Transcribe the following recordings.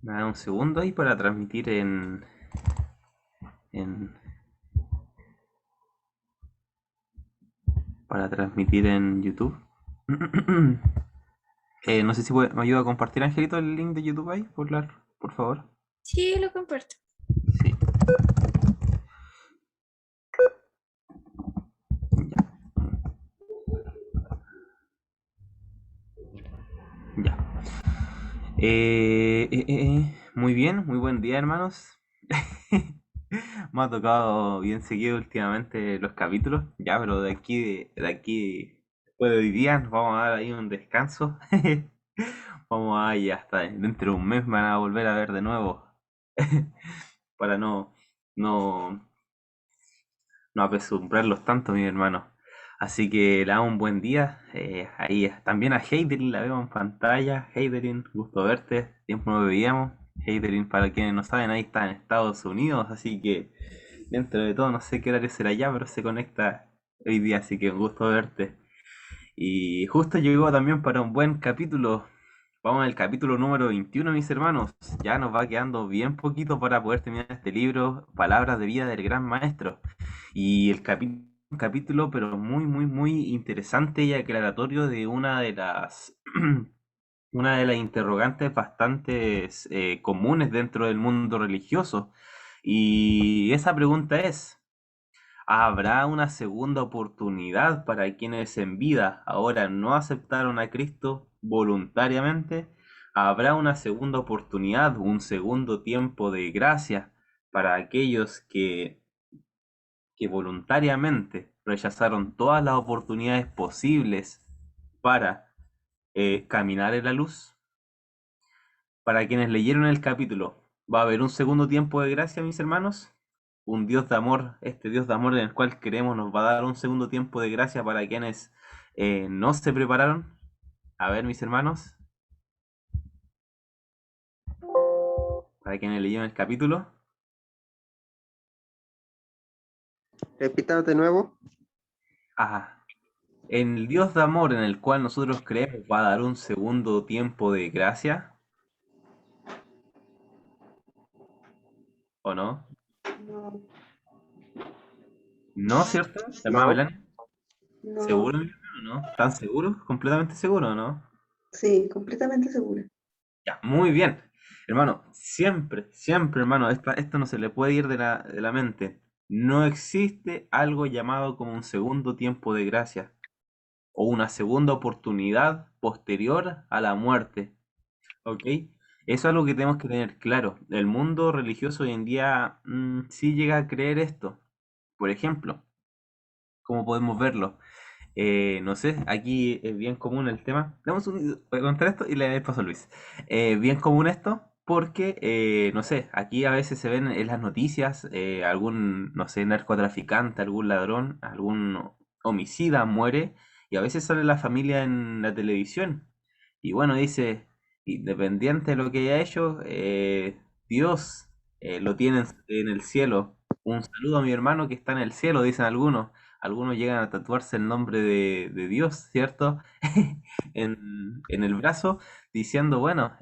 Me da un segundo ahí para transmitir en para transmitir en YouTube. No sé si me ayuda a compartir, Angelito, el link de YouTube ahí, por favor. Sí, lo comparto. Sí, ya. Muy bien, muy buen día, hermanos. Me ha tocado bien seguido últimamente los capítulos, ya, pero de aquí, después de hoy día, nos vamos a dar ahí un descanso. Vamos a ir hasta dentro de un mes, me van a volver a ver de nuevo. Para no, no apesumbrarlos tanto, mi hermano. Así que le damos un buen día. Ahí también a Heiderin la veo en pantalla. Heiderin, gusto verte. Tiempo no veíamos. Heiderin, para quienes no saben, ahí está en Estados Unidos. Así que dentro de todo, no sé qué horario será ya, pero se conecta hoy día. Así que un gusto verte. Y justo llegó también para un buen capítulo. Vamos al capítulo número 21, mis hermanos. Ya nos va quedando bien poquito para poder terminar este libro, Palabras de vida del gran maestro. Y el capítulo, pero muy, muy, muy interesante y aclaratorio de una de las una de las interrogantes bastante comunes dentro del mundo religioso. Y esa pregunta es: ¿habrá una segunda oportunidad para quienes en vida ahora no aceptaron a Cristo voluntariamente? ¿Habrá una segunda oportunidad, un segundo tiempo de gracia para aquellos que voluntariamente rechazaron todas las oportunidades posibles para caminar en la luz? Para quienes leyeron el capítulo, ¿va a haber un segundo tiempo de gracia, mis hermanos? Un Dios de amor, este Dios de amor en el cual creemos, nos va a dar un segundo tiempo de gracia para quienes no se prepararon. A ver, mis hermanos, para quienes leyeron el capítulo. Repita de nuevo. Ajá. En el Dios de amor en el cual nosotros creemos, ¿va a dar un segundo tiempo de gracia o no? No, No, ¿cierto? Hermana No, Melania, no, ¿seguro, mi hermano, no? ¿Están seguros? ¿Completamente seguros, no? sí, completamente segura. Ya, muy bien. Hermano, siempre, siempre, hermano, esto no se le puede ir de la mente. No existe algo llamado como un segundo tiempo de gracia o una segunda oportunidad posterior a la muerte. ¿Ok? Eso es algo que tenemos que tener claro. El mundo religioso hoy en día sí llega a creer esto. Por ejemplo, ¿cómo podemos verlo? No sé, aquí es bien común el tema. Voy a contar esto y le doy paso a Luis. Bien común esto porque, no sé, aquí a veces se ven en las noticias algún, no sé, narcotraficante, algún ladrón, algún homicida muere y a veces sale la familia en la televisión. Y bueno, dice, independiente de lo que haya hecho, Dios lo tiene en el cielo. Un saludo a mi hermano que está en el cielo, dicen algunos. Algunos llegan a tatuarse el nombre de Dios, ¿cierto? En el brazo, diciendo, bueno,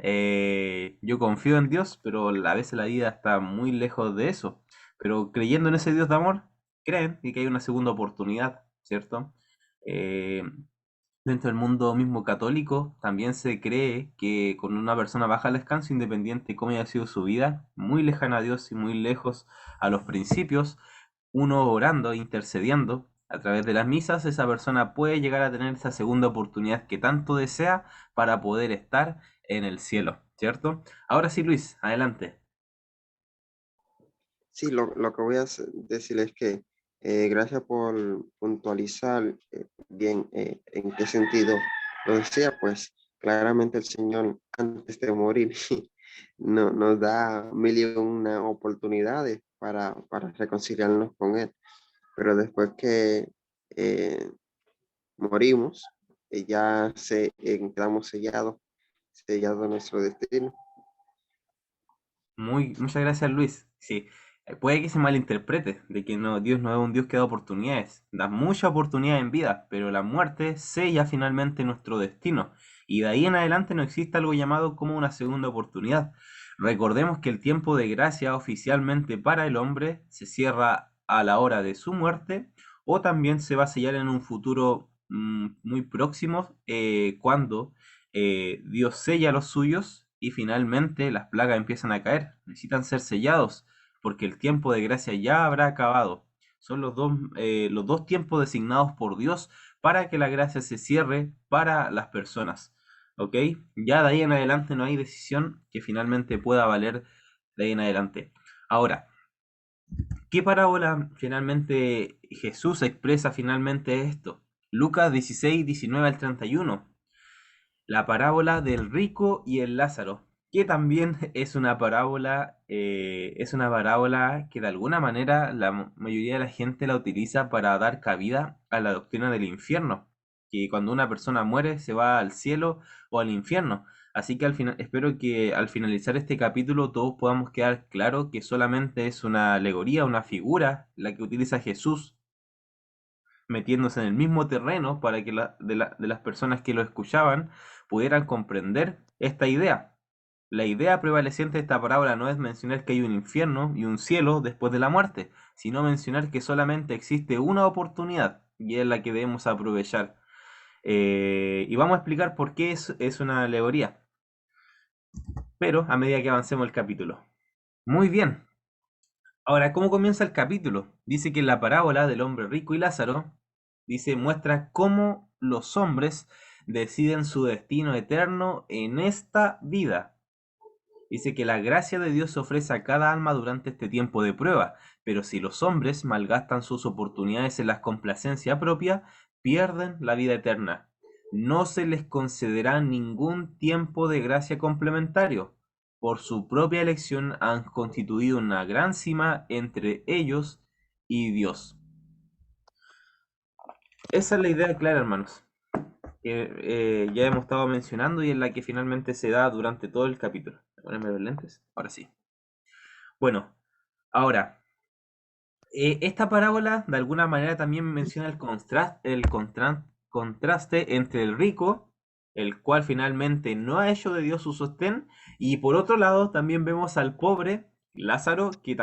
yo confío en Dios, pero a veces la vida está muy lejos de eso. Pero creyendo en ese Dios de amor, creen y que hay una segunda oportunidad, ¿cierto? Eh, Dentro del mundo mismo católico, también se cree que con una persona baja al descanso, independiente de cómo haya sido su vida, muy lejana a Dios y muy lejos a los principios, uno orando, intercediendo a través de las misas, esa persona puede llegar a tener esa segunda oportunidad que tanto desea para poder estar en el cielo, ¿cierto? Ahora sí, Luis, adelante. sí, lo que voy a decir es que gracias por puntualizar bien en qué sentido lo decía, pues claramente el Señor antes de morir nos da mil y una oportunidades para reconciliarnos con Él, pero después que eh, morimos, ya quedamos sellados nuestro destino. Muchas gracias, Luis. Sí, puede que se malinterprete de que no, Dios no es un Dios que da oportunidades, da mucha oportunidad en vida, pero la muerte sella finalmente nuestro destino. Y de ahí en adelante no existe algo llamado como una segunda oportunidad. Recordemos que el tiempo de gracia oficialmente para el hombre se cierra a la hora de su muerte o también se va a sellar en un futuro muy próximo cuando Dios sella a los suyos y finalmente las plagas empiezan a caer. Necesitan ser sellados porque el tiempo de gracia ya habrá acabado. Son los dos tiempos designados por Dios para que la gracia se cierre para las personas. ¿Ok? Ya de ahí en adelante no hay decisión que finalmente pueda valer de ahí en adelante. Ahora, ¿qué parábola finalmente Jesús expresa finalmente esto? Lucas 16, 19 al 31. La parábola del rico y el Lázaro, que también es una parábola que de alguna manera la mayoría de la gente la utiliza para dar cabida a la doctrina del infierno, que cuando una persona muere se va al cielo o al infierno. Así que al final, espero que al finalizar este capítulo todos podamos quedar claro que solamente es una alegoría, una figura la que utiliza Jesús metiéndose en el mismo terreno para que de las personas que lo escuchaban pudieran comprender esta idea. La idea prevaleciente de esta parábola no es mencionar que hay un infierno y un cielo después de la muerte, sino mencionar que solamente existe una oportunidad y es la que debemos aprovechar. Y vamos a explicar por qué es una alegoría, pero a medida que avancemos el capítulo. Muy bien. Ahora, ¿cómo comienza el capítulo? Dice que la parábola del hombre rico y Lázaro, dice, muestra cómo los hombres deciden su destino eterno en esta vida. Dice que la gracia de Dios se ofrece a cada alma durante este tiempo de prueba, pero si los hombres malgastan sus oportunidades en la complacencia propia, pierden la vida eterna. No se les concederá ningún tiempo de gracia complementario. Por su propia elección han constituido una gran cima entre ellos y Dios. Esa es la idea clara, hermanos, que ya hemos estado mencionando y en la que finalmente se da durante todo el capítulo. Ponerme los lentes. Ahora sí. Bueno, ahora, esta parábola de alguna manera también menciona contraste entre el rico, el cual finalmente no ha hecho de Dios su sostén, y por otro lado también vemos al pobre Lázaro, que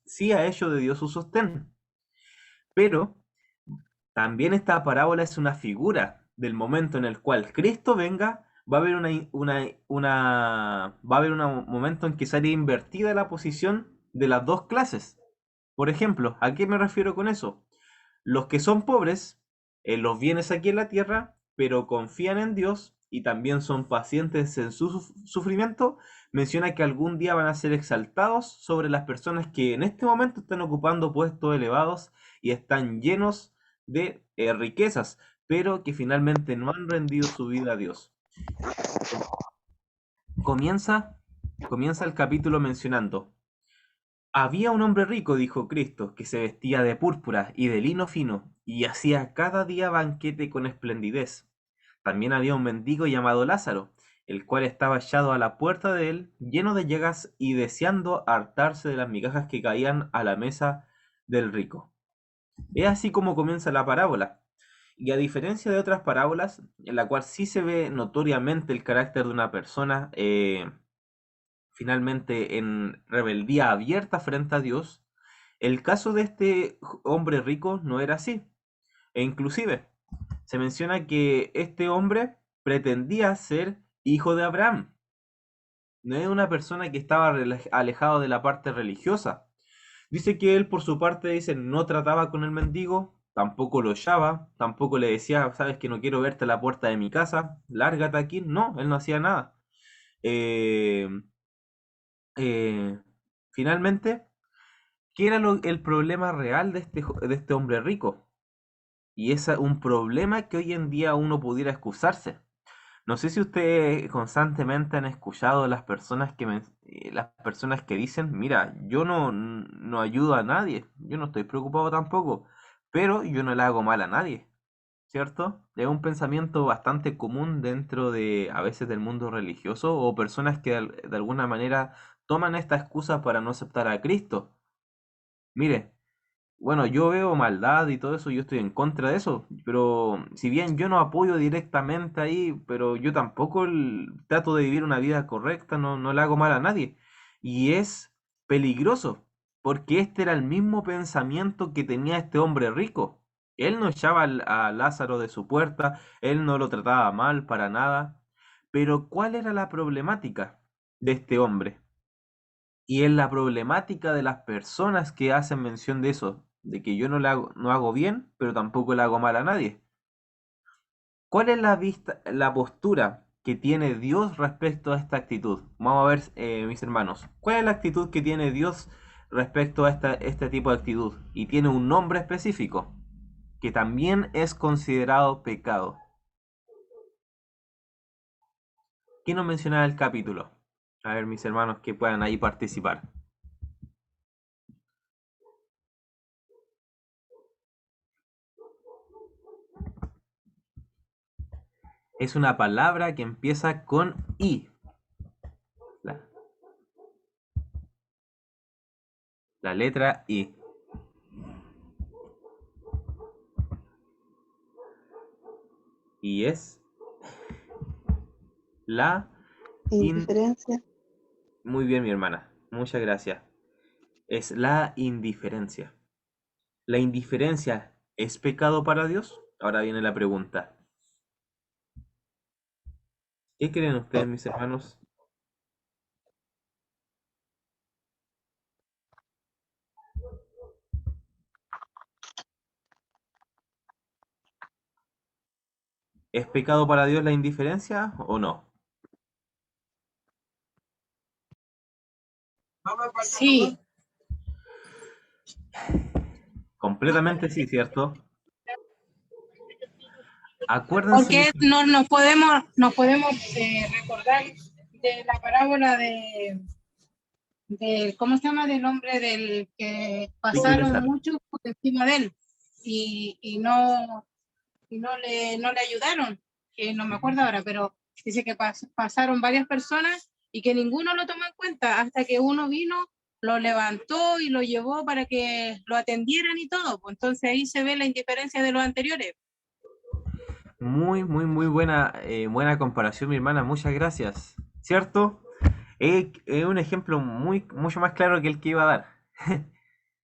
sí ha hecho de Dios su sostén. Pero también esta parábola es una figura del momento en el cual Cristo venga, va a haber va a haber un momento en que sería invertida la posición de las dos clases. Por ejemplo, ¿a qué me refiero con eso? Los que son pobres, los bienes aquí en la tierra, pero confían en Dios y también son pacientes en su sufrimiento, menciona que algún día van a ser exaltados sobre las personas que en este momento están ocupando puestos elevados y están llenos de riquezas, pero que finalmente no han rendido su vida a Dios. Comienza, comienza el capítulo mencionando: había un hombre rico, dijo Cristo, que se vestía de púrpura y de lino fino, y hacía cada día banquete con esplendidez. También había un mendigo llamado Lázaro, el cual estaba echado a la puerta de él, lleno de llagas y deseando hartarse de las migajas que caían a la mesa del rico. Es así como comienza la parábola. Y a diferencia de otras parábolas, en la cual sí se ve notoriamente el carácter de una persona, finalmente en rebeldía abierta frente a Dios, el caso de este hombre rico no era así. E inclusive se menciona que este hombre pretendía ser hijo de Abraham. No es una persona que estaba alejado de la parte religiosa. Dice que él por su parte dice no trataba con el mendigo, tampoco lo echaba, tampoco le decía, sabes que no quiero verte a la puerta de mi casa, lárgate aquí. No, él no hacía nada. Eh, eh, Finalmente, ¿qué era el problema real de este hombre rico? Y es un problema que hoy en día uno pudiera excusarse. No sé si ustedes constantemente han escuchado las personas que dicen, mira, yo no ayudo a nadie, yo no estoy preocupado tampoco, pero yo no le hago mal a nadie, ¿cierto? Es un pensamiento bastante común dentro de a veces del mundo religioso o personas que de alguna manera toman esta excusa para no aceptar a Cristo. Mire, bueno, yo veo maldad y todo eso, yo estoy en contra de eso, pero si bien yo no apoyo directamente ahí, pero yo tampoco trato de vivir una vida correcta, no, no le hago mal a nadie. Y es peligroso, porque este era el mismo pensamiento que tenía este hombre rico. Él no echaba a Lázaro de su puerta, él no lo trataba mal para nada, pero ¿cuál era la problemática de este hombre? Y es la problemática de las personas que hacen mención de eso, de que yo no hago bien, pero tampoco le hago mal a nadie. ¿Cuál es la postura que tiene Dios respecto a esta actitud? Vamos a ver, mis hermanos, ¿cuál es la actitud que tiene Dios respecto a este tipo de actitud? Y tiene un nombre específico, que también es considerado pecado. ¿Qué nos menciona el capítulo? A ver, mis hermanos, que puedan ahí participar. Es una palabra que empieza con I. La, la letra I. Y es la in... Indiferencia. Muy bien, mi hermana. Muchas gracias. Es la indiferencia. ¿La indiferencia es pecado para Dios? Ahora viene la pregunta. ¿Qué creen ustedes, mis hermanos? ¿Es pecado para Dios la indiferencia o no? Sí, Completamente sí, ¿cierto? Acuérdense, mis... porque nos podemos recordar de la parábola de, ¿cómo se llama? Del hombre del que Hijo de pasaron Sara. muchos por encima de él y no le ayudaron, que no me acuerdo ahora, pero dice que pasaron varias personas y que ninguno lo tomó en cuenta hasta que uno vino, lo levantó y lo llevó para que lo atendieran y todo. Pues entonces ahí se ve la indiferencia de los anteriores. Muy, muy, muy buena, buena comparación, mi hermana. Muchas gracias. ¿Cierto? Es un ejemplo mucho más claro que el que iba a dar.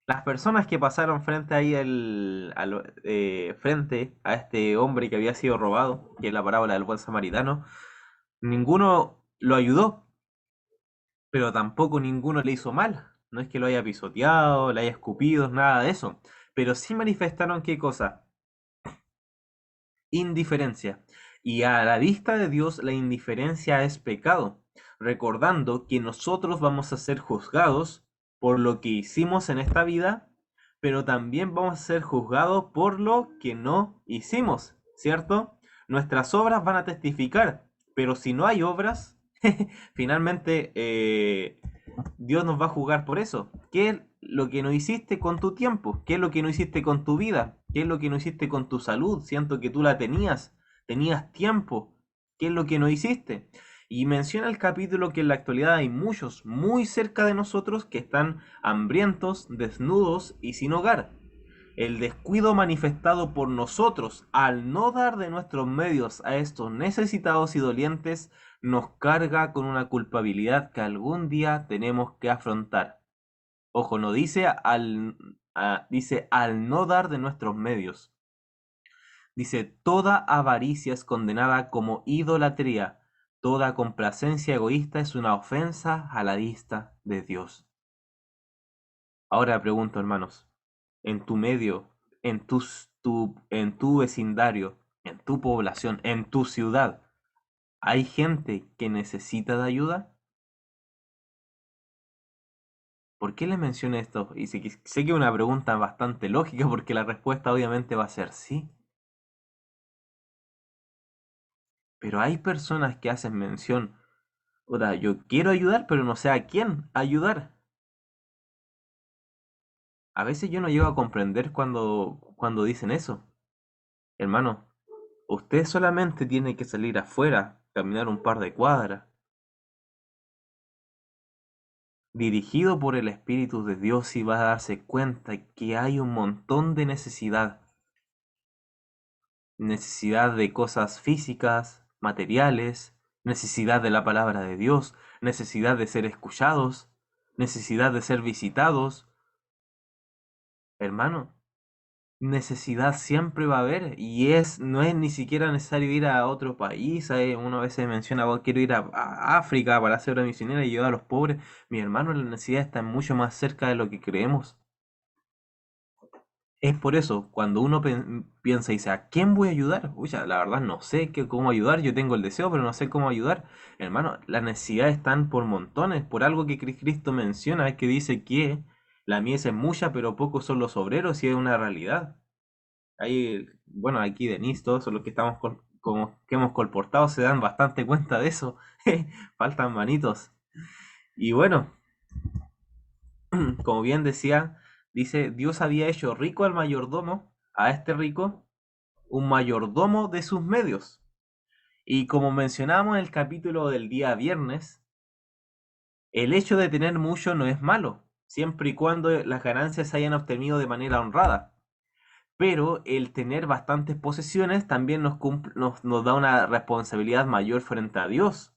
Las personas que pasaron frente ahí frente a este hombre que había sido robado, que es la parábola del buen samaritano, ninguno lo ayudó, pero tampoco ninguno le hizo mal. No es que lo haya pisoteado, le haya escupido, nada de eso. Pero sí manifestaron qué cosa, indiferencia. Y a la vista de Dios la indiferencia es pecado, recordando que nosotros vamos a ser juzgados por lo que hicimos en esta vida, pero también vamos a ser juzgados por lo que no hicimos, ¿cierto? Nuestras obras van a testificar, pero si no hay obras, finalmente Dios nos va a juzgar por eso. ¿Qué es lo que no hiciste con tu tiempo? ¿Qué es lo que no hiciste con tu vida? ¿Qué es lo que no hiciste con tu salud? Siento que tú la tenías tiempo. ¿Qué es lo que no hiciste? Y menciona el capítulo que en la actualidad hay muchos muy cerca de nosotros que están hambrientos, desnudos y sin hogar. El descuido manifestado por nosotros al no dar de nuestros medios a estos necesitados y dolientes nos carga con una culpabilidad que algún día tenemos que afrontar. Ojo, no dice dice al no dar de nuestros medios. Dice, toda avaricia es condenada como idolatría. Toda complacencia egoísta es una ofensa a la vista de Dios. Ahora pregunto, hermanos, en tu medio, en tu vecindario, en tu población, en tu ciudad, ¿hay gente que necesita de ayuda? ¿Por qué les menciono esto? Y sé que es una pregunta bastante lógica porque la respuesta obviamente va a ser sí. Pero hay personas que hacen mención, "Puta, yo quiero ayudar, pero no sé a quién ayudar". A veces yo no llego a comprender cuando dicen eso. Hermano, usted solamente tiene que salir afuera, caminar un par de cuadras, dirigido por el Espíritu de Dios, y va a darse cuenta que hay un montón de necesidad de cosas físicas, materiales, necesidad de la palabra de Dios, necesidad de ser escuchados, necesidad de ser visitados. Hermano, necesidad siempre va a haber, y no es ni siquiera necesario ir a otro país. Uno a veces menciona: "Oh, quiero ir a África para hacer una misionera y ayudar a los pobres". Mi hermano, la necesidad está mucho más cerca de lo que creemos. Es por eso, cuando uno piensa y dice: ¿a quién voy a ayudar? Uy, ya, la verdad no sé cómo ayudar, yo tengo el deseo, pero no sé cómo ayudar. Hermano, las necesidades están por montones, por algo que Cristo menciona, es que dice que la mies es mucha, pero pocos son los obreros, y es una realidad. Ahí, bueno, aquí Denise, todos los que estamos como que hemos colportado se dan bastante cuenta de eso. Faltan manitos. Y bueno, como bien decía, dice: Dios había hecho rico al mayordomo, a este rico, un mayordomo de sus medios. Y como mencionamos en el capítulo del día viernes, el hecho de tener mucho no es malo, siempre y cuando las ganancias se hayan obtenido de manera honrada. Pero el tener bastantes posesiones también nos da una responsabilidad mayor frente a Dios,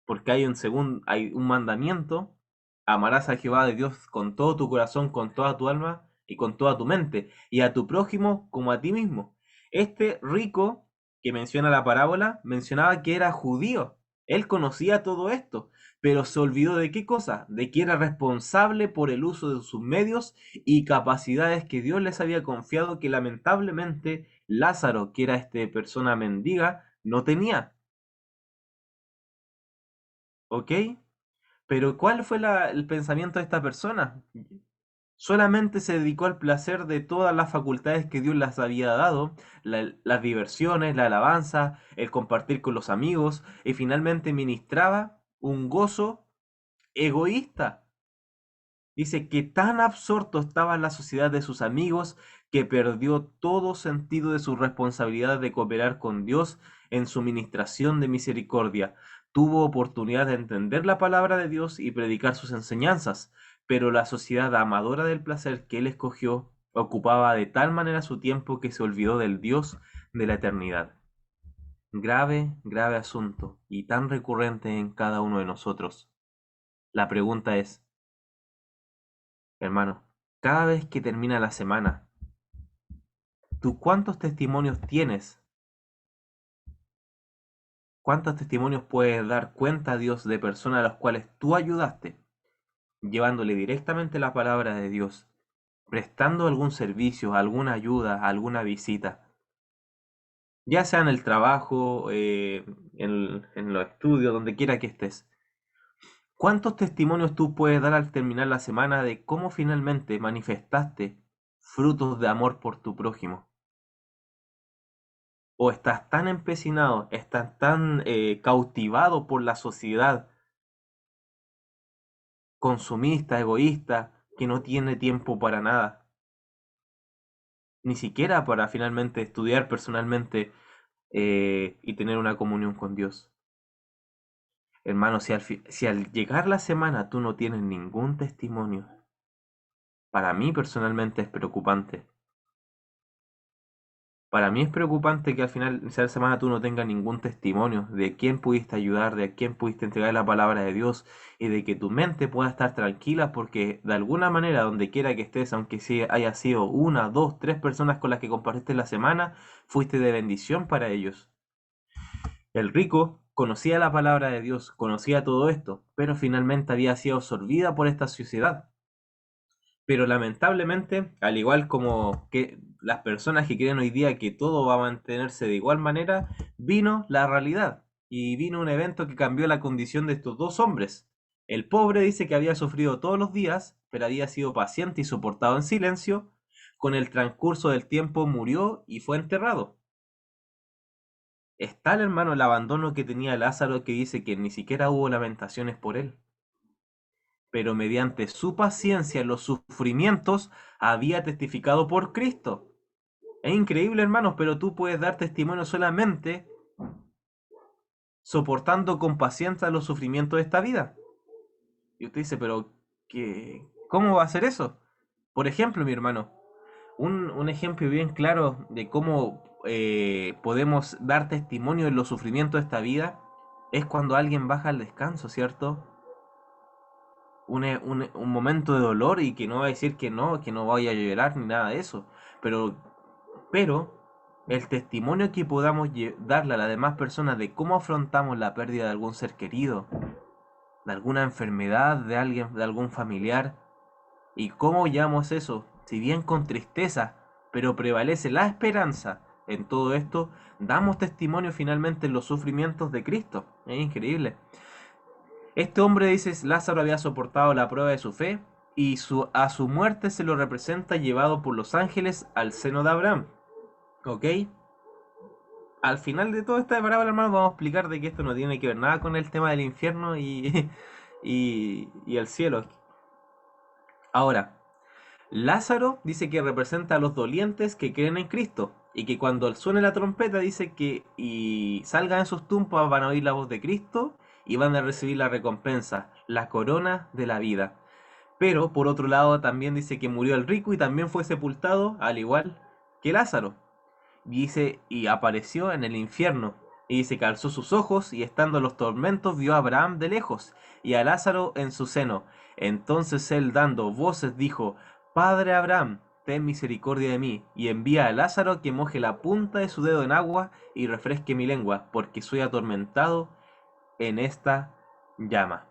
porque hay un mandamiento: amarás a Jehová de Dios con todo tu corazón, con toda tu alma y con toda tu mente, y a tu prójimo como a ti mismo. Este rico que menciona la parábola mencionaba que era judío. Él conocía todo esto, pero se olvidó de qué cosa: de que era responsable por el uso de sus medios y capacidades que Dios les había confiado, que lamentablemente Lázaro, que era persona mendiga, no tenía. ¿Ok? Pero ¿cuál fue el pensamiento de esta persona? Solamente se dedicó al placer de todas las facultades que Dios les había dado: las diversiones, la alabanza, el compartir con los amigos, y finalmente ministraba un gozo egoísta. Dice que tan absorto estaba en la sociedad de sus amigos que perdió todo sentido de su responsabilidad de cooperar con Dios en su ministración de misericordia. Tuvo oportunidad de entender la palabra de Dios y predicar sus enseñanzas, pero la sociedad amadora del placer que él escogió ocupaba de tal manera su tiempo que se olvidó del Dios de la eternidad. Grave, grave asunto, y tan recurrente en cada uno de nosotros. La pregunta es: hermano, cada vez que termina la semana, ¿tú cuántos testimonios tienes? ¿Cuántos testimonios puedes dar cuenta a Dios de personas a las cuales tú ayudaste, llevándole directamente la palabra de Dios, prestando algún servicio, alguna ayuda, alguna visita? Ya sea en el trabajo, en los estudios, donde quiera que estés. ¿Cuántos testimonios tú puedes dar al terminar la semana de cómo finalmente manifestaste frutos de amor por tu prójimo? ¿O estás tan empecinado, estás tan cautivado por la sociedad consumista, egoísta, que no tiene tiempo para nada? Ni siquiera para finalmente estudiar personalmente y tener una comunión con Dios. Hermano, si al llegar la semana tú no tienes ningún testimonio, para mí personalmente es preocupante. Para mí es preocupante que al final de la semana tú no tengas ningún testimonio de quién pudiste ayudar, de quién pudiste entregar la palabra de Dios, y de que tu mente pueda estar tranquila porque de alguna manera, donde quiera que estés, aunque haya sido una, dos, tres personas con las que compartiste la semana, fuiste de bendición para ellos. El rico conocía la palabra de Dios, conocía todo esto, pero finalmente había sido absorbida por esta sociedad. Pero lamentablemente, al igual como que las personas que creen hoy día que todo va a mantenerse de igual manera, vino la realidad y vino un evento que cambió la condición de estos dos hombres. El pobre dice que había sufrido todos los días, pero había sido paciente y soportado en silencio. Con el transcurso del tiempo murió y fue enterrado. Es tal, hermano, el abandono que tenía Lázaro, que dice que ni siquiera hubo lamentaciones por él, pero mediante su paciencia en los sufrimientos había testificado por Cristo. Es increíble, hermanos, pero tú puedes dar testimonio solamente soportando con paciencia los sufrimientos de esta vida. Y usted dice: pero ¿cómo va a ser eso? Por ejemplo, mi hermano, un ejemplo bien claro de cómo podemos dar testimonio en los sufrimientos de esta vida es cuando alguien baja al descanso, ¿cierto? Un momento de dolor y que no va a decir que no vaya a llorar ni nada de eso. Pero, pero el testimonio que podamos darle a las demás personas de cómo afrontamos la pérdida de algún ser querido, de alguna enfermedad de alguien, de algún familiar, y cómo llevamos eso, si bien con tristeza, pero prevalece la esperanza en todo esto, damos testimonio finalmente en los sufrimientos de Cristo. Es increíble. Este hombre, dice, Lázaro había soportado la prueba de su fe y a su muerte se lo representa llevado por los ángeles al seno de Abraham. ¿Ok? Al final de toda esta parábola, hermano, vamos a explicar de que esto no tiene que ver nada con el tema del infierno y el cielo. Ahora, Lázaro dice que representa a los dolientes que creen en Cristo y que cuando suene la trompeta dice que y salgan en sus tumbas van a oír la voz de Cristo y van a recibir la recompensa, la corona de la vida. Pero por otro lado también dice que murió el rico y también fue sepultado al igual que Lázaro. Dice y apareció en el infierno y dice que alzó sus ojos y estando en los tormentos vio a Abraham de lejos y a Lázaro en su seno. Entonces él dando voces dijo: Padre Abraham, ten misericordia de mí, y envía a Lázaro que moje la punta de su dedo en agua y refresque mi lengua, porque soy atormentado en esta llama.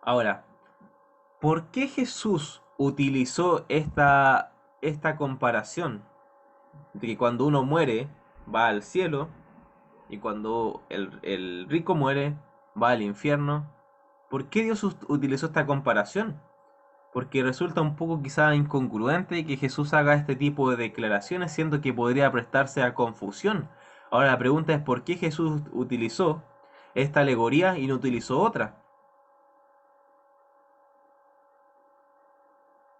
Ahora, ¿por qué Jesús utilizó esta comparación de que cuando uno muere va al cielo y cuando el rico muere va al infierno? ¿Por qué Dios utilizó esta comparación? Porque resulta un poco quizá incongruente que Jesús haga este tipo de declaraciones, siendo que podría prestarse a confusión. Ahora la pregunta es ¿por qué Jesús utilizó esta alegoría y no utilizó otra?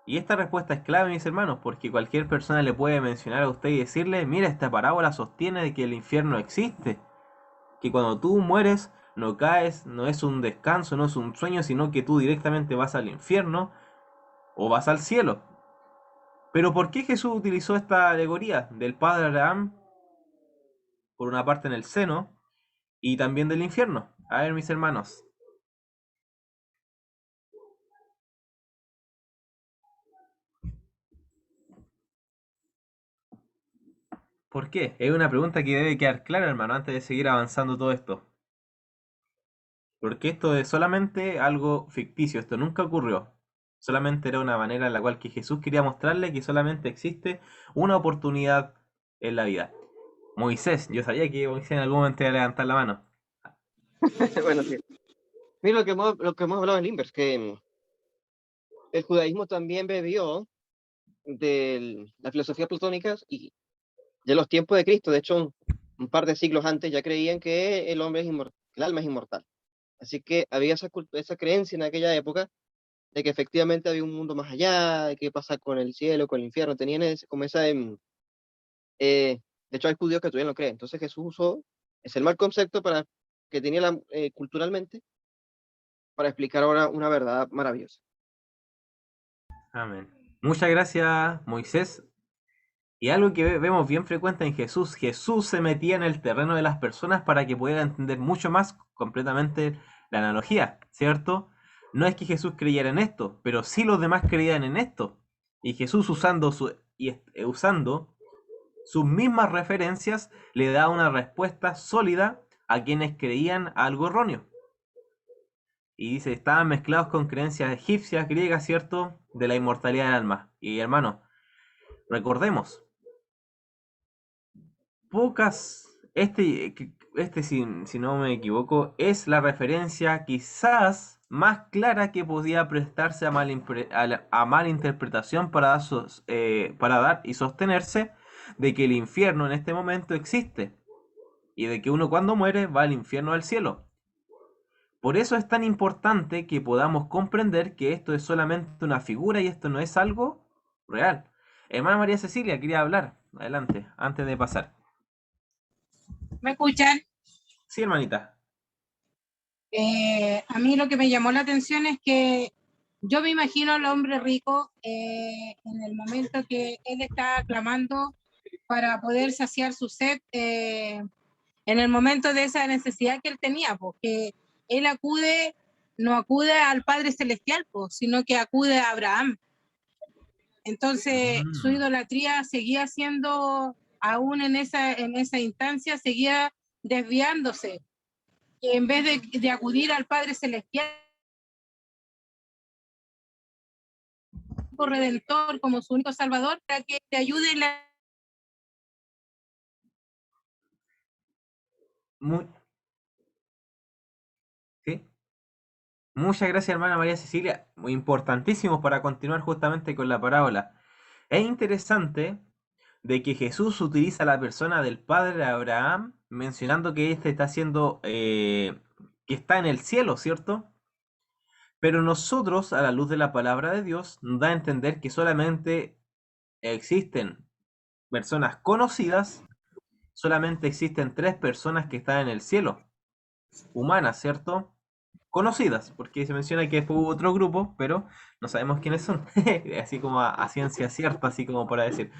Y esta respuesta es clave, mis hermanos, porque cualquier persona le puede mencionar a usted y decirle: mira, esta parábola sostiene de que el infierno existe, que cuando tú mueres no caes, no es un descanso, no es un sueño, sino que tú directamente vas al infierno o vas al cielo. Pero ¿por qué Jesús utilizó esta alegoría del padre Abraham, por una parte en el seno, y también del infierno? A ver, mis hermanos. ¿Por qué? Es una pregunta que debe quedar clara, hermano, antes de seguir avanzando todo esto. Porque esto es solamente algo ficticio, esto nunca ocurrió. Solamente era una manera en la cual que Jesús quería mostrarle que solamente existe una oportunidad en la vida. Moisés, yo sabía que Moisés en algún momento iba a levantar la mano. Bueno, sí. Mira lo que hemos hablado en Limbers, que el judaísmo también bebió de la filosofía platónica y de los tiempos de Cristo. De hecho, un par de siglos antes ya creían que el hombre es inmortal, el alma es inmortal. Así que había esa creencia en aquella época de que efectivamente había un mundo más allá, de qué pasa con el cielo, con el infierno. Tenían como esa... de hecho, hay judíos que todavía no creen. Entonces Jesús usó ese mal concepto que tenía culturalmente para explicar ahora una verdad maravillosa. Amén. Muchas gracias, Moisés. Y algo que vemos bien frecuente en Jesús: Jesús se metía en el terreno de las personas para que pudieran entender mucho más completamente la analogía, ¿cierto? No es que Jesús creyera en esto, pero sí los demás creían en esto. Y Jesús usando sus mismas referencias le da una respuesta sólida a quienes creían algo erróneo. Y dice, estaban mezclados con creencias egipcias, griegas, ¿cierto? De la inmortalidad del alma. Y hermano, recordemos, si no me equivoco, es la referencia quizás más clara que podía prestarse a mala interpretación para dar y sostenerse de que el infierno en este momento existe y de que uno cuando muere va al infierno o al cielo. Por eso es tan importante que podamos comprender que esto es solamente una figura y esto no es algo real. Hermana María Cecilia, quería hablar. Adelante, antes de pasar. ¿Me escuchan? Sí, hermanita. A mí lo que me llamó la atención es que yo me imagino al hombre rico en el momento que él está clamando para poder saciar su sed, en el momento de esa necesidad que él tenía, porque él no acude al Padre Celestial, sino que acude a Abraham. Entonces su idolatría seguía siendo, aún en esa instancia, seguía desviándose. Y en vez de acudir al Padre Celestial como Redentor, como su único Salvador, para que te ayude en la... ¿Sí? Muchas gracias, hermana María Cecilia. Muy importantísimo para continuar justamente con la parábola. Es interesante de que Jesús utiliza la persona del padre Abraham, mencionando que éste está haciendo, que está en el cielo, ¿cierto? Pero nosotros, a la luz de la palabra de Dios, nos da a entender que solamente existen personas conocidas, solamente existen 3 personas que están en el cielo, humanas, ¿cierto? Conocidas, porque se menciona que después hubo otro grupo, pero no sabemos quiénes son, así como a ciencia cierta, así como para decir,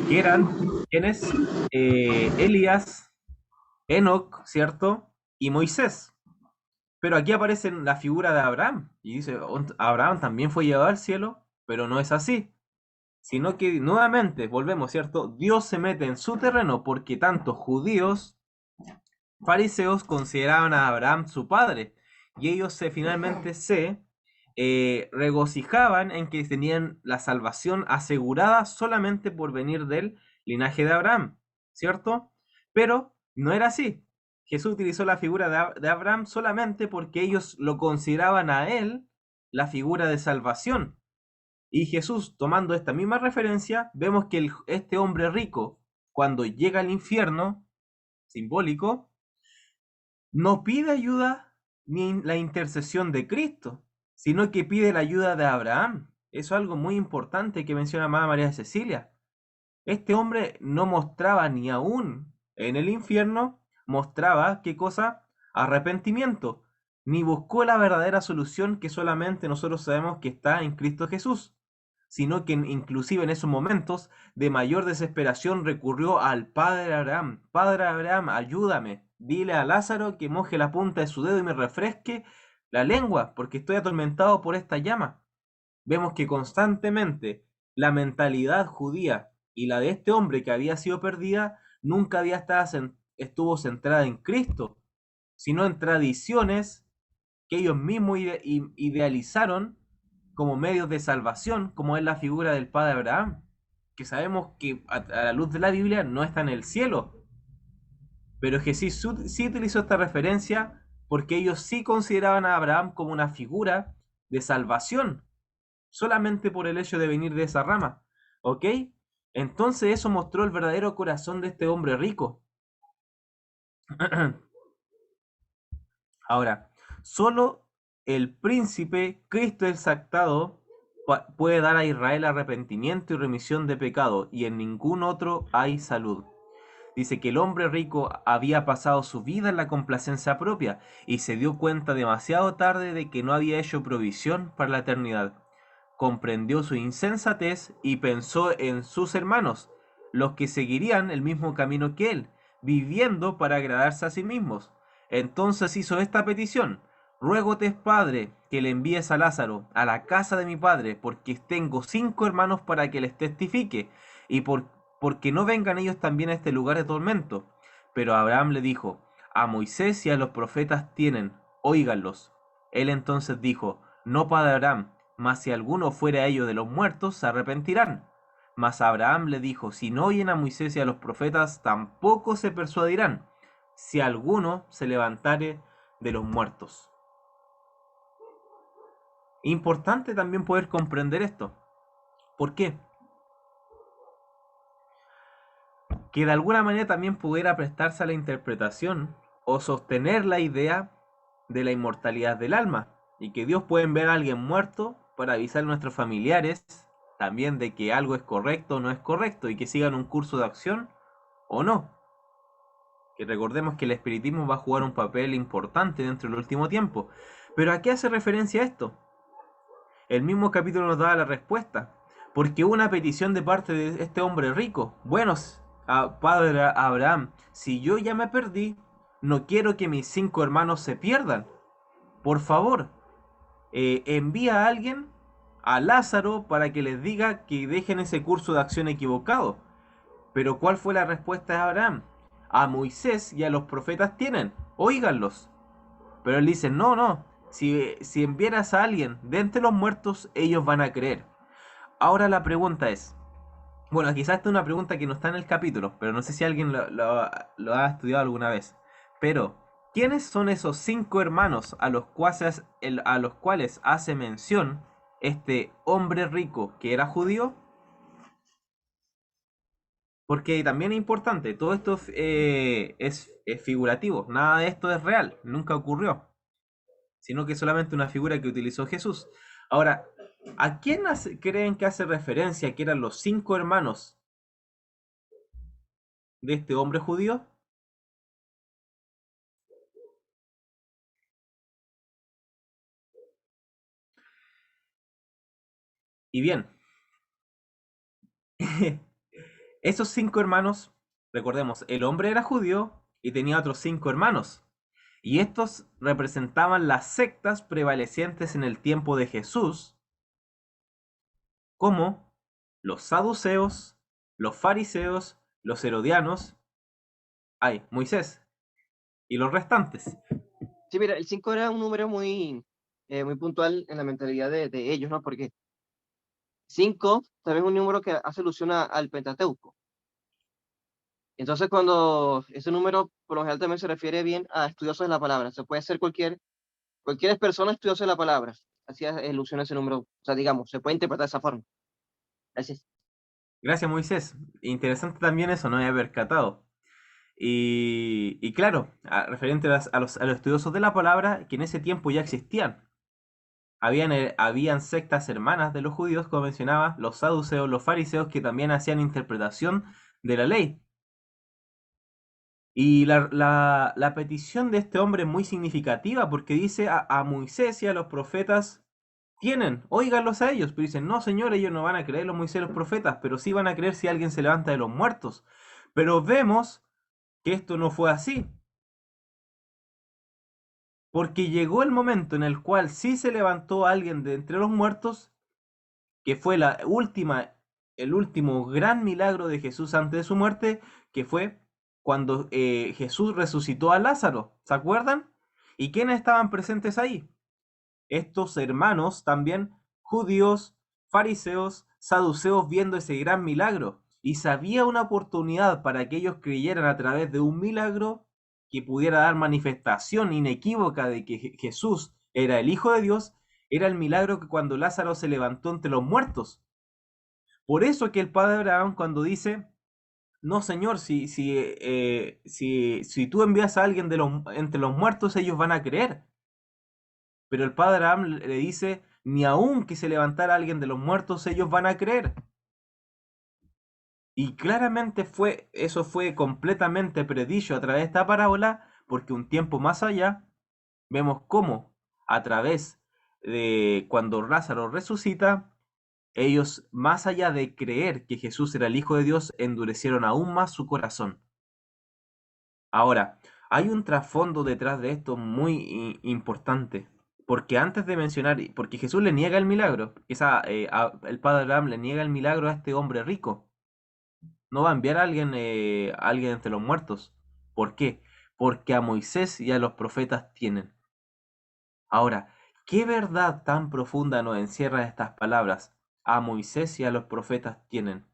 que eran, ¿quiénes? Elías, Enoc, ¿cierto? Y Moisés. Pero aquí aparece la figura de Abraham, y dice, Abraham también fue llevado al cielo, pero no es así, sino que nuevamente, volvemos, ¿cierto? Dios se mete en su terreno porque tanto judíos, fariseos consideraban a Abraham su padre, y ellos finalmente se regocijaban en que tenían la salvación asegurada solamente por venir del linaje de Abraham, ¿cierto? Pero no era así. Jesús utilizó la figura de Abraham solamente porque ellos lo consideraban a él la figura de salvación. Y Jesús, tomando esta misma referencia, vemos que este hombre rico, cuando llega al infierno, simbólico, no pide ayuda ni la intercesión de Cristo, sino que pide la ayuda de Abraham. Eso es algo muy importante que menciona Amada María Cecilia. Este hombre no mostraba ni aún en el infierno, mostraba, ¿qué cosa? Arrepentimiento, ni buscó la verdadera solución que solamente nosotros sabemos que está en Cristo Jesús, sino que inclusive en esos momentos de mayor desesperación recurrió al Padre Abraham. Padre Abraham, ayúdame, dile a Lázaro que moje la punta de su dedo y me refresque la lengua, porque estoy atormentado por esta llama. Vemos que constantemente la mentalidad judía y la de este hombre que había sido perdida nunca estuvo centrada en Cristo, sino en tradiciones que ellos mismos idealizaron como medios de salvación, como es la figura del padre Abraham, que sabemos que a la luz de la Biblia no está en el cielo. Pero Jesús sí utilizó esta referencia porque ellos sí consideraban a Abraham como una figura de salvación, solamente por el hecho de venir de esa rama. ¿Ok? Entonces eso mostró el verdadero corazón de este hombre rico. Ahora, solo el príncipe Cristo exaltado puede dar a Israel arrepentimiento y remisión de pecado, y en ningún otro hay salud. Dice que el hombre rico había pasado su vida en la complacencia propia y se dio cuenta demasiado tarde de que no había hecho provisión para la eternidad. Comprendió su insensatez y pensó en sus hermanos, los que seguirían el mismo camino que él, viviendo para agradarse a sí mismos. Entonces hizo esta petición: ruégote, Padre, que le envíes a Lázaro a la casa de mi padre, porque tengo 5 hermanos para que les testifique, y porque no vengan ellos también a este lugar de tormento. Pero Abraham le dijo: a Moisés y a los profetas tienen, óiganlos. Él entonces dijo: no, padre Abraham, mas si alguno fuera a ellos de los muertos, se arrepentirán. Mas Abraham le dijo: si no oyen a Moisés y a los profetas, tampoco se persuadirán, si alguno se levantare de los muertos. Importante también poder comprender esto. ¿Por qué? Que de alguna manera también pudiera prestarse a la interpretación o sostener la idea de la inmortalidad del alma, y que Dios puede enviar a alguien muerto para avisar a nuestros familiares también de que algo es correcto o no es correcto, y que sigan un curso de acción o no. Que recordemos que el espiritismo va a jugar un papel importante dentro del último tiempo. Pero ¿a qué hace referencia esto? El mismo capítulo nos da la respuesta. Porque hubo una petición de parte de este hombre rico. Bueno, padre Abraham, si yo ya me perdí, no quiero que mis 5 hermanos se pierdan. Por favor, envía a alguien, a Lázaro, para que les diga que dejen ese curso de acción equivocado. Pero ¿cuál fue la respuesta de Abraham? A Moisés y a los profetas tienen, óiganlos. Pero él dice, no, no, si enviaras a alguien de entre los muertos, ellos van a creer. Ahora la pregunta es, bueno, quizás esta es una pregunta que no está en el capítulo, pero no sé si alguien lo ha estudiado alguna vez. Pero, ¿quiénes son esos 5 hermanos a los cuales hace mención este hombre rico que era judío? Porque también es importante, todo esto es figurativo, nada de esto es real, nunca ocurrió, sino que es solamente una figura que utilizó Jesús. Ahora, ¿a quién creen que hace referencia que eran los 5 hermanos de este hombre judío? Y bien, esos 5 hermanos, recordemos, el hombre era judío y tenía otros 5 hermanos. Y estos representaban las sectas prevalecientes en el tiempo de Jesús, como los saduceos, los fariseos, los herodianos, Moisés y los restantes. Sí, mira, el 5 era un número muy, muy puntual en la mentalidad de ellos, ¿no? Porque 5 también es un número que hace alusión al Pentateuco. Entonces, cuando ese número, por lo general, también se refiere bien a estudiosos de la palabra. Se puede ser cualquier persona estudiosa de la palabra. Así es alusión a ese número. O sea, digamos, se puede interpretar de esa forma. Gracias. Gracias, Moisés. Interesante también eso, no había percatado. Y claro, referente a los estudiosos de la palabra, que en ese tiempo ya existían. Habían sectas hermanas de los judíos, como mencionaba, los saduceos, los fariseos, que también hacían interpretación de la ley. Y la petición de este hombre es muy significativa porque dice a Moisés y a los profetas tienen, óiganlos a ellos, pero dicen, no señor, ellos no van a creer los Moisés y los profetas, pero sí van a creer si alguien se levanta de los muertos. Pero vemos que esto no fue así. Porque llegó el momento en el cual sí se levantó alguien de entre los muertos, que fue el último gran milagro de Jesús antes de su muerte, que fue cuando Jesús resucitó a Lázaro. ¿Se acuerdan? ¿Y quiénes estaban presentes ahí? Estos hermanos también judíos, fariseos, saduceos viendo ese gran milagro. Y si había una oportunidad para que ellos creyeran a través de un milagro que pudiera dar manifestación inequívoca de que Jesús era el Hijo de Dios, era el milagro que cuando Lázaro se levantó entre los muertos. Por eso que el padre Abraham cuando dice, no señor, si tú envías a alguien entre los muertos, ellos van a creer. Pero el padre Abraham le dice, ni aun que se levantara alguien de los muertos, ellos van a creer. Y claramente eso fue completamente predicho a través de esta parábola, porque un tiempo más allá, vemos cómo a través de cuando Lázaro resucita, ellos, más allá de creer que Jesús era el Hijo de Dios, endurecieron aún más su corazón. Ahora, hay un trasfondo detrás de esto muy importante. Porque antes de mencionar, porque Jesús le niega el milagro, el padre Abraham le niega el milagro a este hombre rico. No va a enviar a alguien entre los muertos. ¿Por qué? Porque a Moisés y a los profetas tienen. Ahora, ¿qué verdad tan profunda nos encierra estas palabras? A Moisés y a los profetas tienen.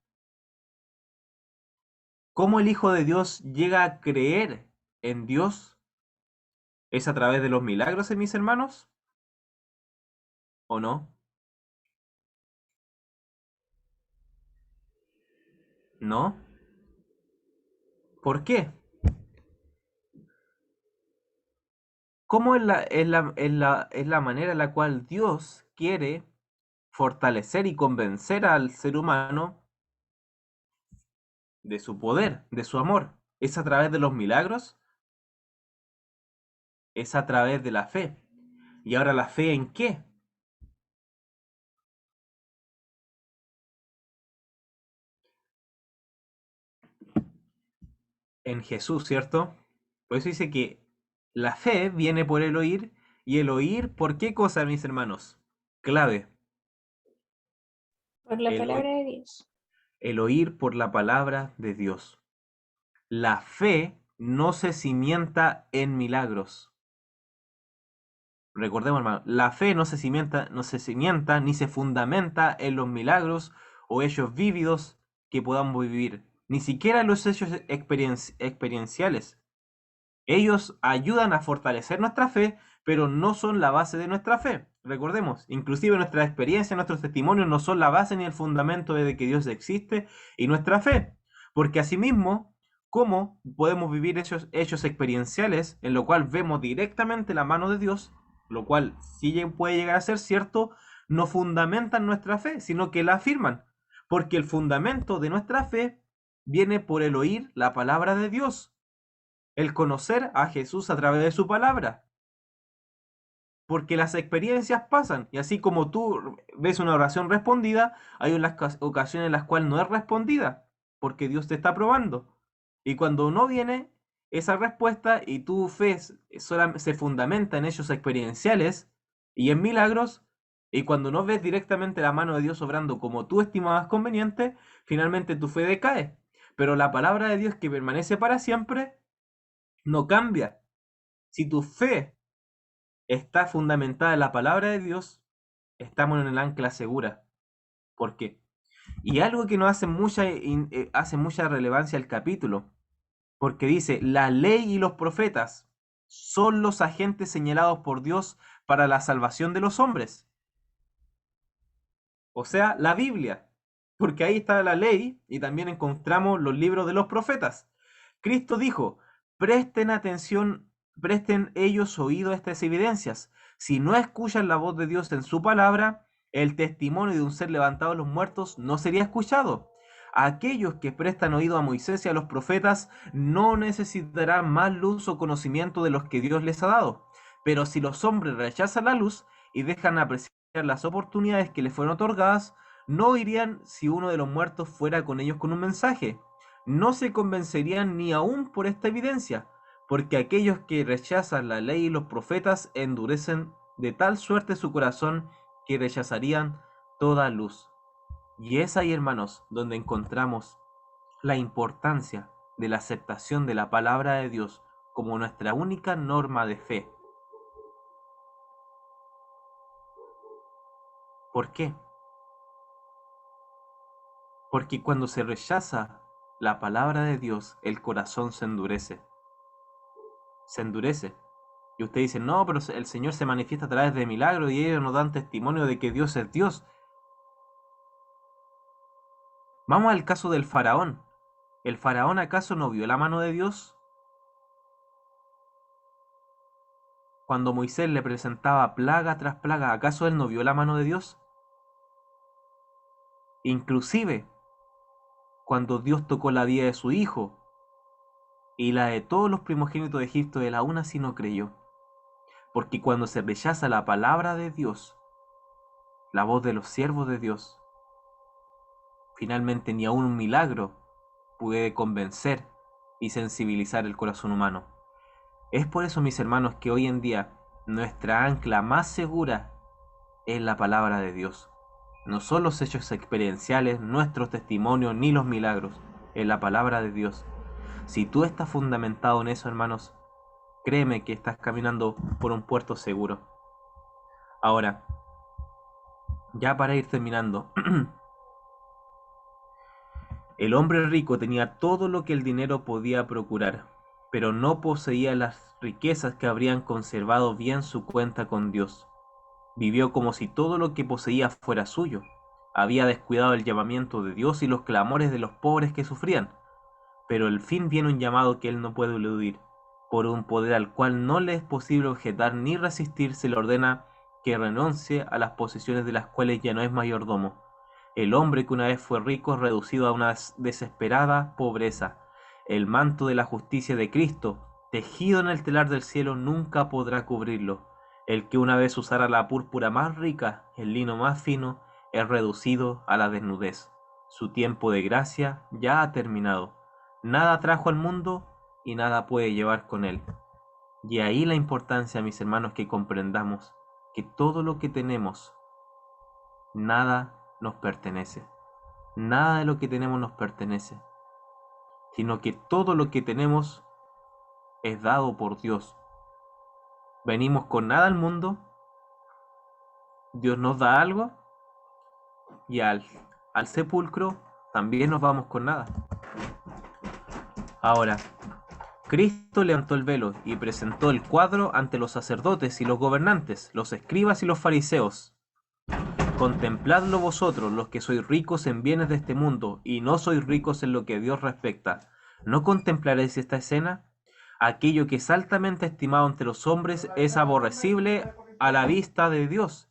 ¿Cómo el Hijo de Dios llega a creer en Dios? ¿Es a través de los milagros, mis hermanos? ¿O no? ¿No? ¿Por qué? ¿Cómo es la manera en la cual Dios quiere fortalecer y convencer al ser humano de su poder, de su amor? ¿Es a través de los milagros? es a través de la fe. ¿Y ahora la fe en qué? En Jesús, ¿cierto? Por eso dice que la fe viene por el oír, y el oír, ¿por qué cosa, mis hermanos? Clave. Por la El, palabra de Dios. el oír por la palabra de Dios. La fe no se cimienta en milagros. Recordemos, hermano, la fe no se cimienta ni se fundamenta en los milagros o hechos vívidos que podamos vivir, ni siquiera en los hechos experienciales. Ellos ayudan a fortalecer nuestra fe, pero no son la base de nuestra fe. Recordemos, inclusive nuestra experiencia, nuestros testimonios no son la base ni el fundamento de que Dios existe y nuestra fe. Porque asimismo, ¿cómo podemos vivir esos hechos experienciales en lo cual vemos directamente la mano de Dios, lo cual sí puede llegar a ser cierto, no fundamentan nuestra fe, sino que la afirman? Porque el fundamento de nuestra fe viene por el oír la palabra de Dios, el conocer a Jesús a través de su palabra. Porque las experiencias pasan, y así como tú ves una oración respondida, hay unas ocasiones en las cuales no es respondida, porque Dios te está probando. Y cuando no viene esa respuesta y tu fe se fundamenta en hechos experienciales y en milagros, y cuando no ves directamente la mano de Dios obrando como tú estimabas conveniente, finalmente tu fe decae. Pero la palabra de Dios, que permanece para siempre, no cambia. Si tu fe está fundamentada en la palabra de Dios, estamos en el ancla segura. ¿Por qué? Y algo que nos hace mucha relevancia al capítulo, porque dice, la ley y los profetas son los agentes señalados por Dios para la salvación de los hombres. O sea, la Biblia, porque ahí está la ley y también encontramos los libros de los profetas. Cristo dijo, presten atención, presten ellos oído a estas evidencias. Si no escuchan la voz de Dios en su palabra, el testimonio de un ser levantado de los muertos no sería escuchado. Aquellos que prestan oído a Moisés y a los profetas no necesitarán más luz o conocimiento de los que Dios les ha dado. Pero si los hombres rechazan la luz y dejan apreciar las oportunidades que les fueron otorgadas, no oirían si uno de los muertos fuera con ellos con un mensaje. No se convencerían ni aún por esta evidencia, porque aquellos que rechazan la ley y los profetas endurecen de tal suerte su corazón que rechazarían toda luz. Y es ahí, hermanos, donde encontramos la importancia de la aceptación de la palabra de Dios como nuestra única norma de fe. ¿Por qué? Porque cuando se rechaza la palabra de Dios, el corazón se endurece. Se endurece. Y usted dice, no, pero el Señor se manifiesta a través de milagros y ellos nos dan testimonio de que Dios es Dios. Vamos al caso del faraón. ¿El faraón acaso no vio la mano de Dios? Cuando Moisés le presentaba plaga tras plaga, ¿acaso él no vio la mano de Dios? Inclusive, cuando Dios tocó la vida de su hijo y la de todos los primogénitos de Egipto, él aún así no creyó. Porque cuando se rechaza la palabra de Dios, la voz de los siervos de Dios, finalmente ni aún un milagro puede convencer y sensibilizar el corazón humano. Es por eso, mis hermanos, que hoy en día nuestra ancla más segura es la palabra de Dios. No son los hechos experienciales, nuestros testimonios, ni los milagros, es la palabra de Dios. Si tú estás fundamentado en eso, hermanos, créeme que estás caminando por un puerto seguro. Ahora, ya para ir terminando, el hombre rico tenía todo lo que el dinero podía procurar, pero no poseía las riquezas que habrían conservado bien su cuenta con Dios. Vivió como si todo lo que poseía fuera suyo. Había descuidado el llamamiento de Dios y los clamores de los pobres que sufrían. Pero al fin viene un llamado que él no puede eludir. Por un poder al cual no le es posible objetar ni resistir, se le ordena que renuncie a las posesiones de las cuales ya no es mayordomo. El hombre que una vez fue rico es reducido a una desesperada pobreza. El manto de la justicia de Cristo tejido en el telar del cielo, nunca podrá cubrirlo. El que una vez usara la púrpura más rica, el lino más fino, es reducido a la desnudez. Su tiempo de gracia ya ha terminado. Nada trajo al mundo y nada puede llevar con él. Y ahí la importancia, mis hermanos, que comprendamos que todo lo que tenemos, nada nos pertenece. Nada de lo que tenemos nos pertenece, sino que todo lo que tenemos es dado por Dios. Venimos con nada al mundo, Dios nos da algo y al sepulcro también nos vamos con nada. Ahora, Cristo levantó el velo y presentó el cuadro ante los sacerdotes y los gobernantes, los escribas y los fariseos. Contempladlo vosotros, los que sois ricos en bienes de este mundo, y no sois ricos en lo que Dios respecta. ¿No contemplaréis esta escena? Aquello que es altamente estimado entre los hombres es aborrecible a la vista de Dios.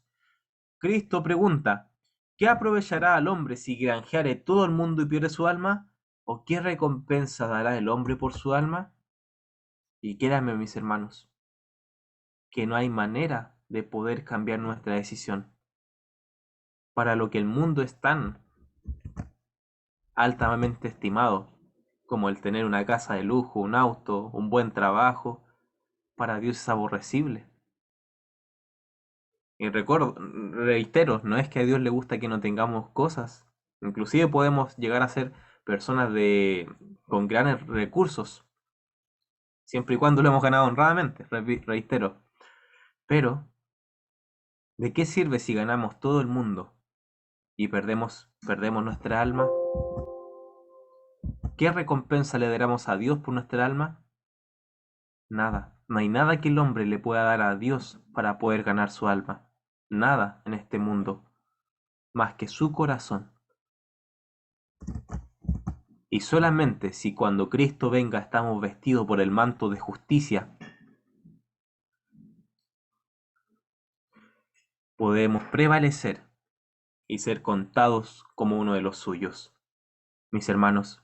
Cristo pregunta, ¿qué aprovechará al hombre si granjeare todo el mundo y pierde su alma? ¿O qué recompensa dará el hombre por su alma? Y créanme, mis hermanos, que no hay manera de poder cambiar nuestra decisión. Para lo que el mundo es tan altamente estimado, como el tener una casa de lujo, un auto, un buen trabajo, para Dios es aborrecible. Y reitero, no es que a Dios le gusta que no tengamos cosas. Inclusive podemos llegar a ser personas con grandes recursos, siempre y cuando lo hemos ganado honradamente, reitero. Pero, ¿de qué sirve si ganamos todo el mundo y perdemos nuestra alma? ¿Qué recompensa le daremos a Dios por nuestra alma? Nada. No hay nada que el hombre le pueda dar a Dios para poder ganar su alma. Nada en este mundo, más que su corazón. Y solamente si cuando Cristo venga estamos vestidos por el manto de justicia, podemos prevalecer y ser contados como uno de los suyos. Mis hermanos,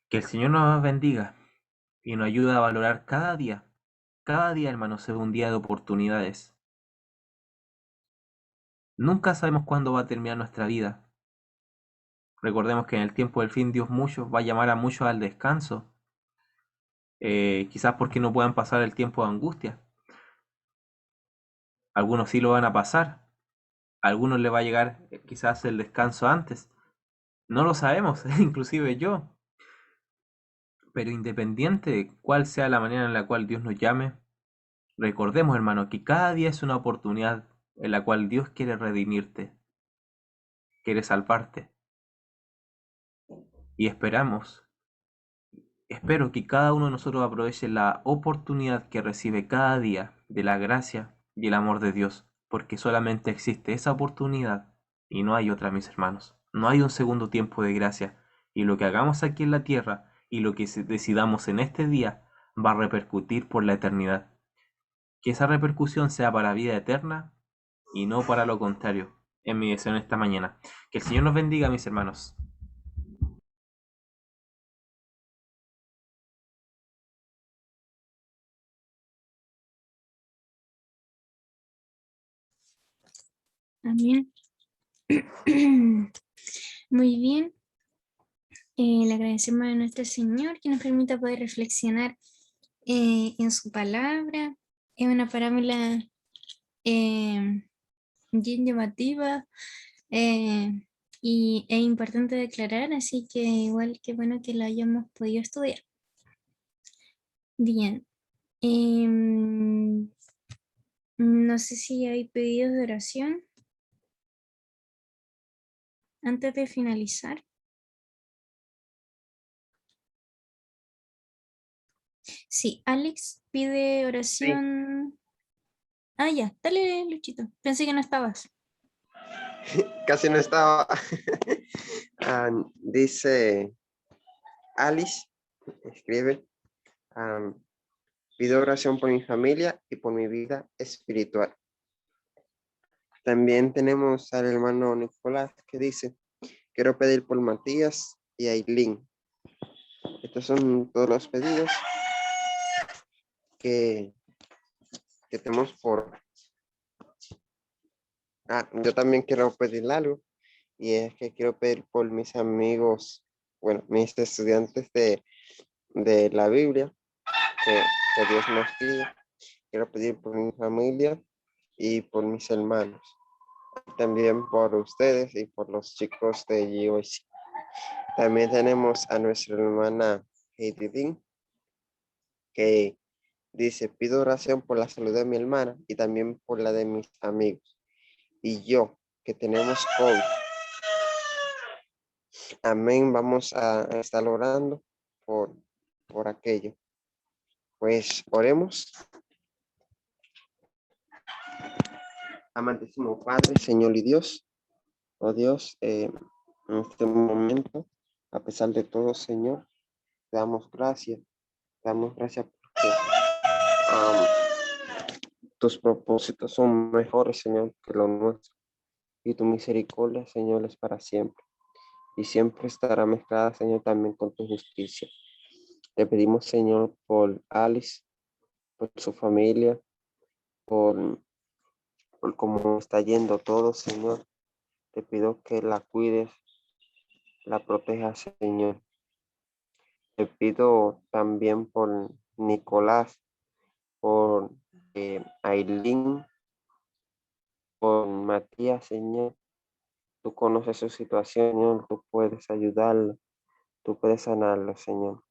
que el Señor nos bendiga y nos ayude a valorar cada día, hermanos, es un día de oportunidades. Nunca sabemos cuándo va a terminar nuestra vida. Recordemos que en el tiempo del fin Dios va a llamar a muchos al descanso. Quizás porque no puedan pasar el tiempo de angustia. Algunos sí lo van a pasar. A algunos les va a llegar quizás el descanso antes. No lo sabemos, inclusive yo. Pero independiente de cuál sea la manera en la cual Dios nos llame, recordemos, hermano, que cada día es una oportunidad en la cual Dios quiere redimirte, quiere salvarte. Y espero que cada uno de nosotros aproveche la oportunidad que recibe cada día de la gracia y el amor de Dios, porque solamente existe esa oportunidad y no hay otra, mis hermanos. No hay un segundo tiempo de gracia, y lo que hagamos aquí en la tierra y lo que decidamos en este día va a repercutir por la eternidad. Que esa repercusión sea para vida eterna y no para lo contrario, en mi deseo en esta mañana. Que el Señor nos bendiga, mis hermanos. Amén. Muy bien. Le agradecemos a nuestro Señor que nos permita poder reflexionar en su palabra. Es una parábola bien llamativa y es importante declarar, así que igual que bueno que la hayamos podido estudiar. Bien. No sé si hay pedidos de oración antes de finalizar. Sí, Alex pide oración. Ah, ya, dale, Luchito. Pensé que no estabas. Casi no estaba. Dice Alice, escribe, pido oración por mi familia y por mi vida espiritual. También tenemos al hermano Nicolás que dice, quiero pedir por Matías y Aileen. Estos son todos los pedidos. que tenemos yo también quiero pedir algo, y es que quiero pedir por mis amigos, bueno, mis estudiantes de la Biblia, que Dios nos guíe. Quiero pedir por mi familia y por mis hermanos. También por ustedes y por los chicos de GOC. También tenemos a nuestra hermana Heidi Dean, que dice: pido oración por la salud de mi hermana y también por la de mis amigos. Y yo, que tenemos COVID. Amén. Vamos a estar orando por aquello. Pues oremos. Amantísimo Padre, Señor y Dios, oh Dios, en este momento, a pesar de todo, Señor, te damos gracias porque tus propósitos son mejores, Señor, que los nuestros, y tu misericordia, Señor, es para siempre, y siempre estará mezclada, Señor, también con tu justicia. Te pedimos, Señor, por Alice, por su familia, por cómo está yendo todo, Señor. Te pido que la cuides, la protejas, Señor. Te pido también por Nicolás, por Aileen, por Matías, Señor. Tú conoces su situación, Señor. Tú puedes ayudarlo. Tú puedes sanarlo, Señor.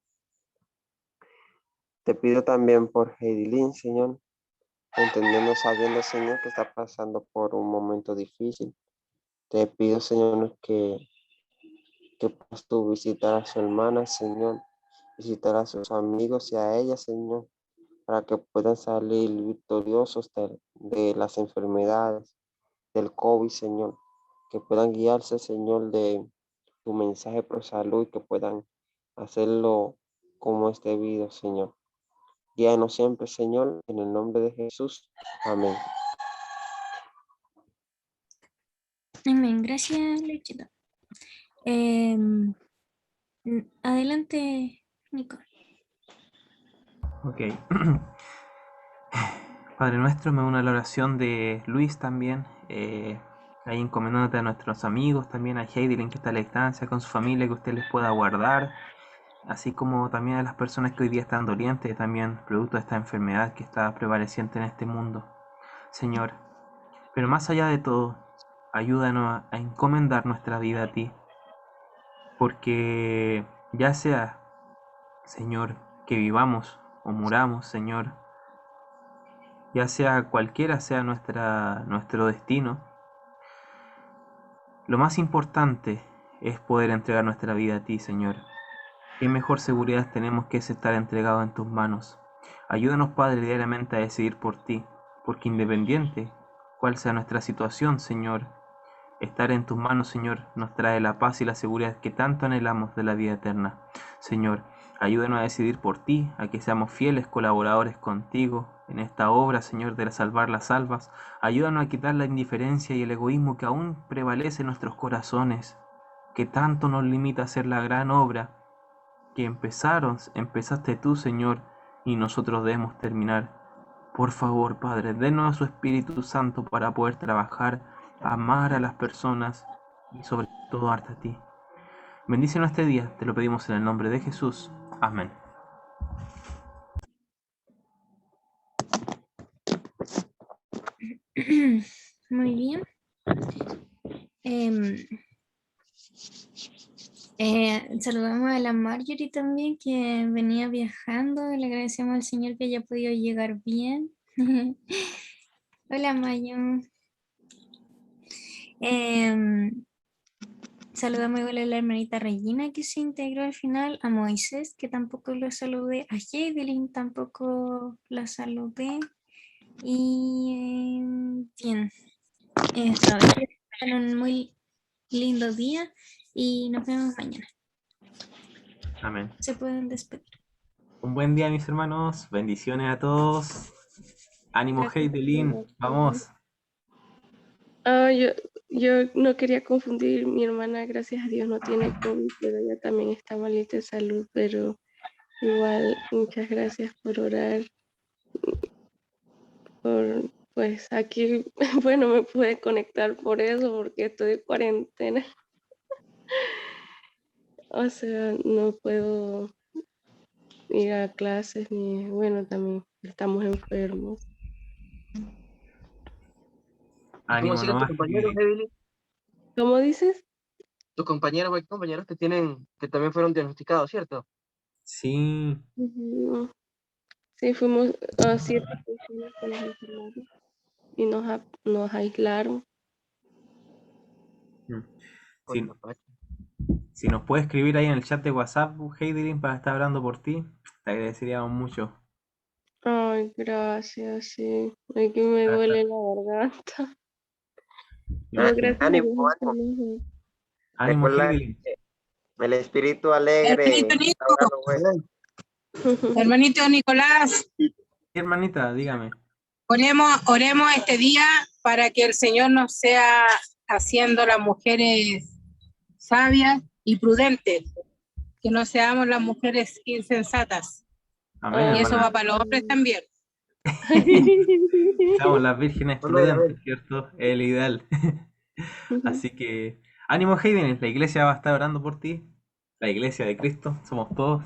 Te pido también por Heidilín, Señor. Entendiendo, sabiendo, Señor, que está pasando por un momento difícil. Te pido, Señor, que puedas tú visitar a su hermana, Señor. Visitar a sus amigos y a ella, Señor, para que puedan salir victoriosos de las enfermedades, del COVID, Señor, que puedan guiarse, Señor, de tu mensaje pro salud y que puedan hacerlo como es debido, Señor. Guíanos siempre, Señor, en el nombre de Jesús. Amén. Amén. Gracias, Lechita. Adelante, Nico. Ok. Padre nuestro, me uno a la oración de Luis también, ahí encomendándote a nuestros amigos, también a Heidelin que está a la distancia con su familia, que usted les pueda guardar, así como también a las personas que hoy día están dolientes, también producto de esta enfermedad que está prevaleciente en este mundo, Señor. Pero más allá de todo, ayúdanos a encomendar nuestra vida a ti, porque ya sea, Señor, que vivamos o muramos, Señor, ya sea cualquiera sea nuestro destino, lo más importante es poder entregar nuestra vida a ti, Señor. ¿Qué mejor seguridad tenemos que es estar entregado en tus manos? Ayúdanos, Padre, diariamente a decidir por ti, porque independiente cuál sea nuestra situación, Señor, estar en tus manos, Señor, nos trae la paz y la seguridad que tanto anhelamos de la vida eterna. Señor, ayúdanos a decidir por ti, a que seamos fieles colaboradores contigo en esta obra, Señor, de salvar las almas. Ayúdanos a quitar la indiferencia y el egoísmo que aún prevalece en nuestros corazones, que tanto nos limita a hacer la gran obra que empezaste tú, Señor, y nosotros debemos terminar. Por favor, Padre, denos a su Espíritu Santo para poder trabajar, amar a las personas y sobre todo amarte a ti. Bendícenos este día, te lo pedimos en el nombre de Jesús. Amén. Muy bien. Saludamos a la Marjorie también, que venía viajando. Le agradecemos al Señor que haya podido llegar bien. Hola, Mayo. Saludamos igual a la hermanita Regina, que se integró al final, a Moisés, que tampoco lo saludé, a Heidelin tampoco la saludé. Y bien, tengan un muy lindo día y nos vemos mañana. Amén. Se pueden despedir. Un buen día, mis hermanos. Bendiciones a todos. Ánimo, Gracias, Heidelin. Vamos. yo no quería confundir, mi hermana, gracias a Dios, no tiene COVID, pero ella también está malita de salud, pero igual, muchas gracias por orar Pues aquí, bueno, me pude conectar por eso, porque estoy de cuarentena. O sea, no puedo ir a clases ni, bueno, también estamos enfermos. ¿Cómo Ánimo siguen tus nomás, compañeros, Heidi. Evelyn? ¿Cómo dices? Tus compañeros, hay compañeros que también fueron diagnosticados, ¿cierto? Sí, Ujú. Sí, fuimos a 7 personas que nos enfermamos y nos aislaron. mm. Con Si, Mapache. si nos puedes escribir ahí en el chat de WhatsApp, Heidelin, para estar hablando por ti, te agradeceríamos mucho. Ay, gracias, sí. Ay, que me Para duele estar- la garganta. Igual Pero que- gracias a Ánimo, Dios estoy ánimo. mejor. Ánimo, Recuerda Heidelin. que el espíritu Hermanito alegre Nico, ahora lo ves. hermanito Nicolás, Sí, hermanita, dígame. oremos este día para que el Señor nos sea haciendo las mujeres sabias y prudentes, que no seamos las mujeres insensatas. Amén, Y eso hermana. va para los hombres también. Seamos las vírgenes Amén, amén. prudentes, ¿cierto? Es el ideal. Así que, ánimo, Hayden, la iglesia va a estar orando por ti. La iglesia de Cristo, somos todos.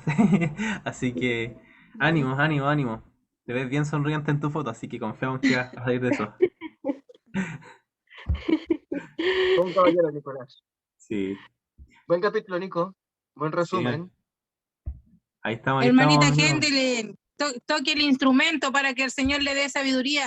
Así que, ánimo, ánimo, ánimo. Te ves bien sonriente en tu foto, así que confiamos que vas a salir de eso. Buen caballero, Nicolás. Sí, Buen capítulo, Nico. Buen sí. resumen. Ahí estamos, Hermanita amigo. Gendelen, toque el instrumento para que el Señor le dé sabiduría.